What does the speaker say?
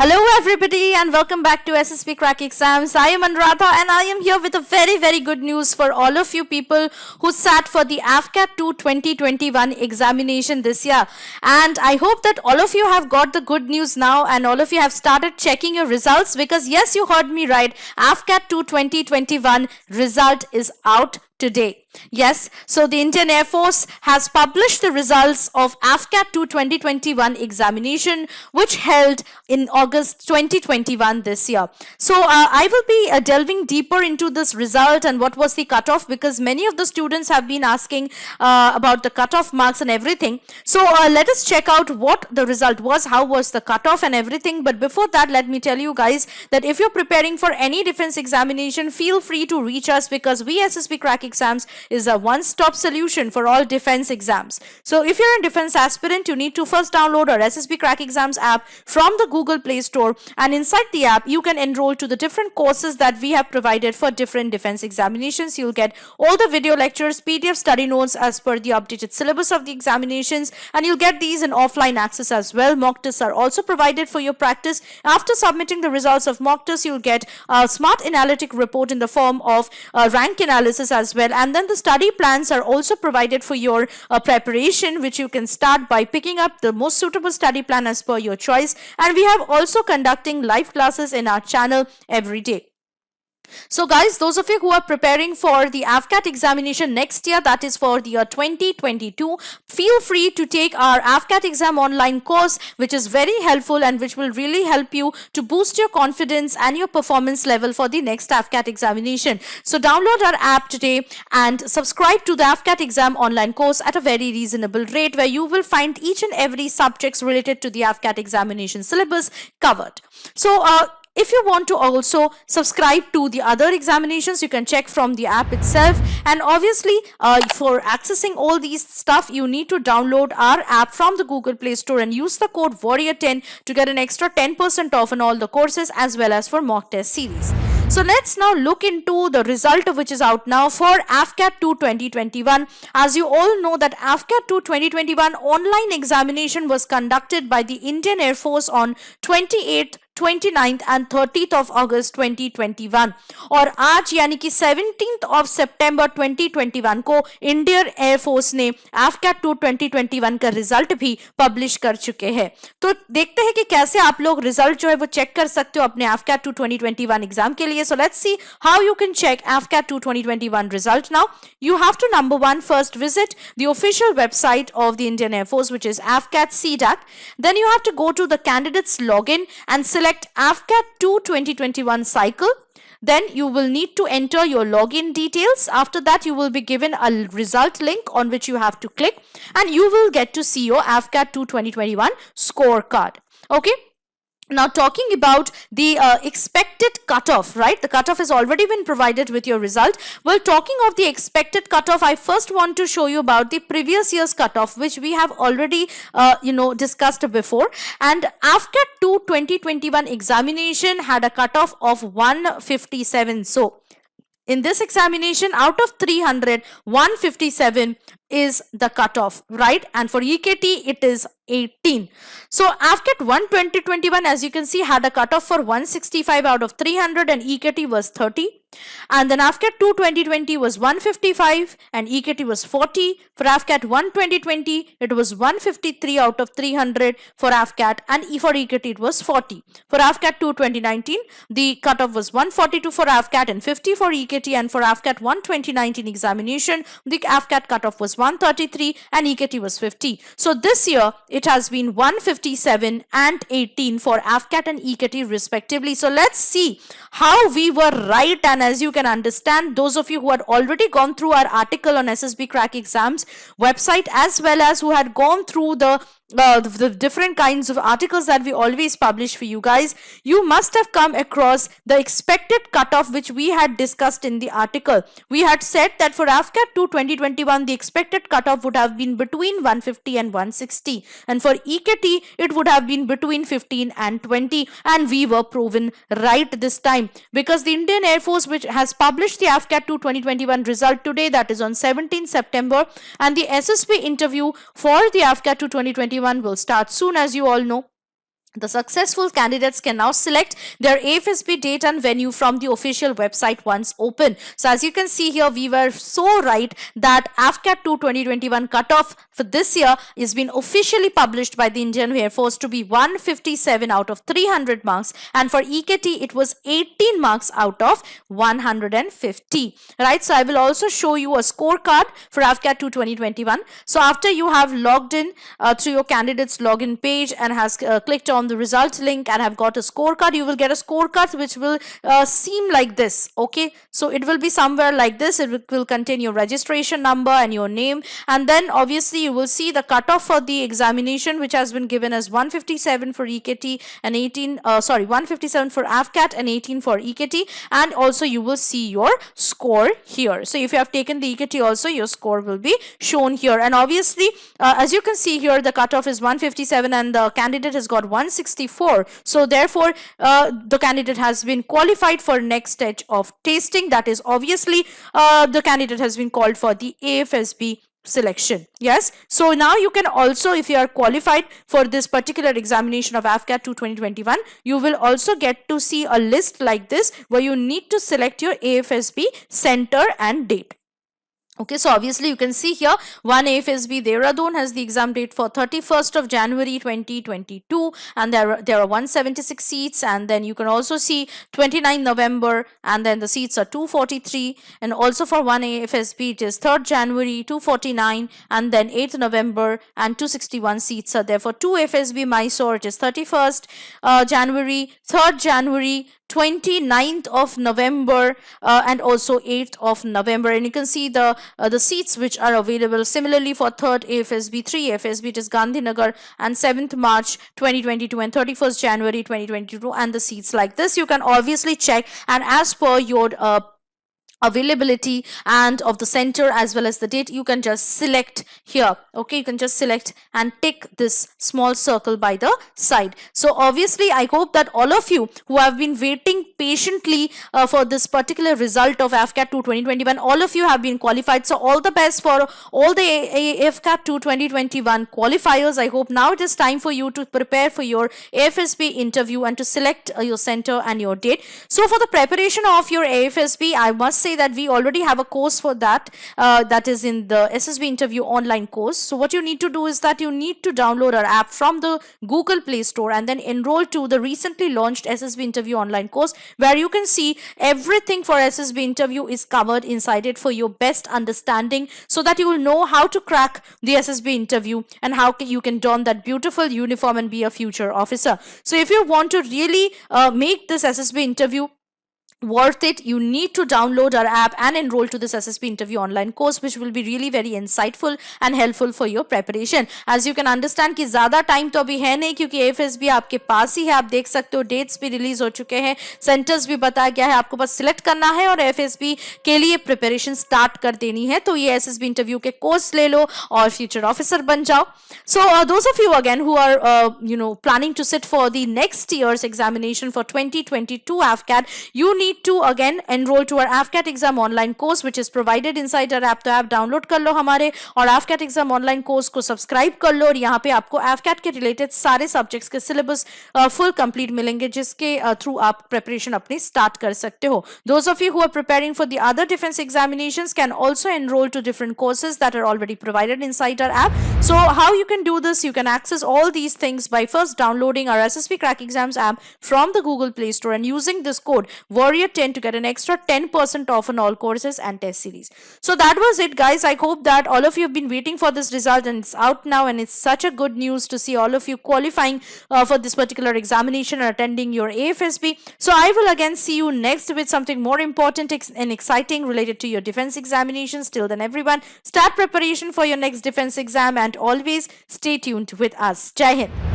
Hello everybody and welcome back to SSB Crack Exams. I am Anuradha and I am here with a very good news for all of you people who sat for the AFCAT 2 2021 examination this year. And I hope that all of you have got the good news now and all of you have started checking your results, because yes, you heard me right, AFCAT 2 2021 result is out today. Yes, so the Indian Air Force has published the results of AFCAT 2 2021 examination, which held in August 2021 this year. So I will be delving deeper into this result and what was the cutoff, because many of the students have been asking about the cutoff marks and everything. So let us check out what the result was, how was the cutoff and everything. But before that, let me tell you guys that if you're preparing for any defense examination, feel free to reach us, because we SSB Crack Exams is a one-stop solution for all defense exams. So if you're a defense aspirant, you need to first download our SSB Crack Exams app from the Google Play Store, and inside the app you can enroll to the different courses that we have provided for different defense examinations. You'll get all the video lectures, PDF study notes as per the updated syllabus of the examinations, and you'll get these in offline access as well. Mock tests are also provided for your practice. After submitting the results of mock tests, you'll get a smart analytic report in the form of rank analysis as well, and then the study plans are also provided for your preparation, which you can start by picking up the most suitable study plan as per your choice. And we have also conducting live classes in our channel every day. So guys, those of you who are preparing for the AFCAT examination next year, that is for the year 2022, feel free to take our AFCAT exam online course, which is very helpful and which will really help you to boost your confidence and your performance level for the next AFCAT examination. So download our app today and subscribe to the AFCAT exam online course at a very reasonable rate, where you will find each and every subjects related to the AFCAT examination syllabus covered. So if you want to also subscribe to the other examinations, you can check from the app itself. And obviously, for accessing all these stuff, you need to download our app from the Google Play Store and use the code Warrior10 to get an extra 10% off on all the courses as well as for mock test series. So let's now look into the result which is out now for AFCAT 2 2021. As you all know that AFCAT 2 2021 online examination was conducted by the Indian Air Force on 28th 29th and 30th of August 2021 और आज यानी कि 17th of September 2021 को Indian air force ने AFCAT 2 2021 का result भी publish कर चुके हैं. तो देखते हैं कि कैसे आप लोग रिजल्ट जो है वो चेक कर सकते हो अपने AFCAT 2 2021 एग्जाम के लिए. So let's see how you can check AFCAT 2 2021 result. Now you have to, number one, first visit the official website of the Indian Air Force, which is AFCAT CDAC. Then you have to go to the candidates login and select AFCAT 2 2021 cycle. Then you will need to enter your login details. After that, you will be given a result link on which you have to click, and you will get to see your AFCAT 2 2021 scorecard. Okay. Now talking about the expected cutoff, right? The cutoff has already been provided with your result. Well, talking of the expected cutoff, I first want to show you about the previous year's cutoff, which we have already, discussed before. And AFCAT 2 2021 examination had a cutoff of 157. So in this examination, out of 300, 157 is the cutoff, right? And for EKT, it is 18. So AFCAT 1 2021, as you can see, had a cutoff for 165 out of 300 and EKT was 30. And then AFCAT 2 2020 was 155 and EKT was 40. For AFCAT 1 2020, it was 153 out of 300 for AFCAT, and for EKT it was 40. For AFCAT 2 2019, the cutoff was 142 for AFCAT and 50 for EKT, and for AFCAT 1 2019 examination, the AFCAT cutoff was 133 and EKT was 50. So this year, it has been 157 and 18 for AFCAT and EKT respectively. So let's see how we were right. And as you can understand, those of you who had already gone through our article on SSB Crack Exams website, as well as who had gone through the different kinds of articles that we always publish for you guys, you must have come across the expected cutoff which we had discussed in the article. We had said that for AFCAT 2 2021, the expected cutoff would have been between 150 and 160, and for EKT, it would have been between 15 and 20, and we were proven right this time, because the Indian Air Force, which has published the AFCAT 2 2021 result today, that is on 17 September, and the SSB interview for the AFCAT 2 2021 will start soon, as you all know. The successful candidates can now select their AFSP date and venue from the official website once open. So as you can see here, we were so right that AFCAT 2 2021 cutoff for this year is been officially published by the Indian Air Force to be 157 out of 300 marks, and for EKT it was 18 marks out of 150. Right, so I will also show you a scorecard for AFCAT 2 2021. So after you have logged in through your candidates login page and has clicked on the results link and have got a scorecard, you will get a scorecard which will seem like this. Okay, so it will be somewhere like this. It will contain your registration number and your name, and then obviously you will see the cutoff for the examination, which has been given as 157 for EKT and 157 for AFCAT and 18 for EKT, and also you will see your score here. So if you have taken the EKT also, your score will be shown here, and obviously as you can see here, the cutoff is 157 and the candidate has got 164. So therefore the candidate has been qualified for next stage of tasting. That is obviously the candidate has been called for the AFSB selection. Yes, so now you can also, if you are qualified for this particular examination of AFCAT 2 2021, you will also get to see a list like this where you need to select your AFSB center and date. Okay, so obviously you can see here one AFSB Dehradun has the exam date for 31st of January 2022, and there are 176 seats, and then you can also see 29 November, and then the seats are 243, and also for one AFSB it is 3rd January 249, and then 8th November, and 261 seats are there. For 2 AFSB Mysore it is 31st January, 3rd January, 29th of November, and also 8th of November, and you can see the seats which are available. Similarly for 3rd AFSB, 3 AFSB it is Gandhinagar, and 7th March 2022 and 31st January 2022, and the seats like this. You can obviously check, and as per your availability and of the center as well as the date, you can just select here. Okay, you can just select and tick this small circle by the side. So obviously I hope that all of you who have been waiting patiently for this particular result of AFCAT 2 2021, all of you have been qualified. So all the best for all the AFCAT 2 2021 qualifiers. I hope now it is time for you to prepare for your AFSB interview and to select your center and your date. So for the preparation of your AFSB, I must say that we already have a course for that, that is in the SSB interview online course. So what you need to do is that you need to download our app from the Google Play Store and then enroll to the recently launched SSB interview online course, where you can see everything for SSB interview is covered inside it for your best understanding, so that you will know how to crack the SSB interview and how you can don that beautiful uniform and be a future officer. So if you want to really make this SSB interview worth it, you need to download our app and enroll to this SSB interview online course, which will be really very insightful and helpful for your preparation. As you can understand कि ज़्यादा time तो अभी है नहीं, क्योंकि AFSB आपके पास ही है. आप देख सकते हो डेट्स भी रिलीज हो चुके हैं, सेंटर्स भी बताया गया है, आपको बस सिलेक्ट करना है और AFSB के लिए प्रिपरेशन स्टार्ट कर देनी है. तो ये SSB इंटरव्यू के कोर्स ले लो और फ्यूचर ऑफिसर बन जाओ. So those of you again who are planning to sit for the next year's examination for 2022 AFCAT, you need to again enroll to our AFCAT exam online course, which is provided inside our app. तो app download कर लो हमारे और AFCAT exam online course को subscribe कर लो, और यहाँ पे आपको AFCAT के रिलेटेड सारे सब्जेक्ट्स के सिलेबस फुल कंप्लीट मिलेंगे, जिसके थ्रू आप प्रिपरेशन अपनी स्टार्ट कर सकते हो. Those of you who are preparing for the other defense examinations can also enroll to different courses that are already provided inside our app. So how you can do this? You can access all these things by first downloading our SSB Crack Exams app from the Google Play Store and using this code Warrior10 to get an extra 10% off on all courses and test series. So that was it, guys. I hope that all of you have been waiting for this result and it's out now, and it's such a good news to see all of you qualifying for this particular examination and attending your AFSB. So I will again see you next with something more important and exciting related to your defense examinations. Till then, everyone, start preparation for your next defense exam and always stay tuned with us. Jai Hind.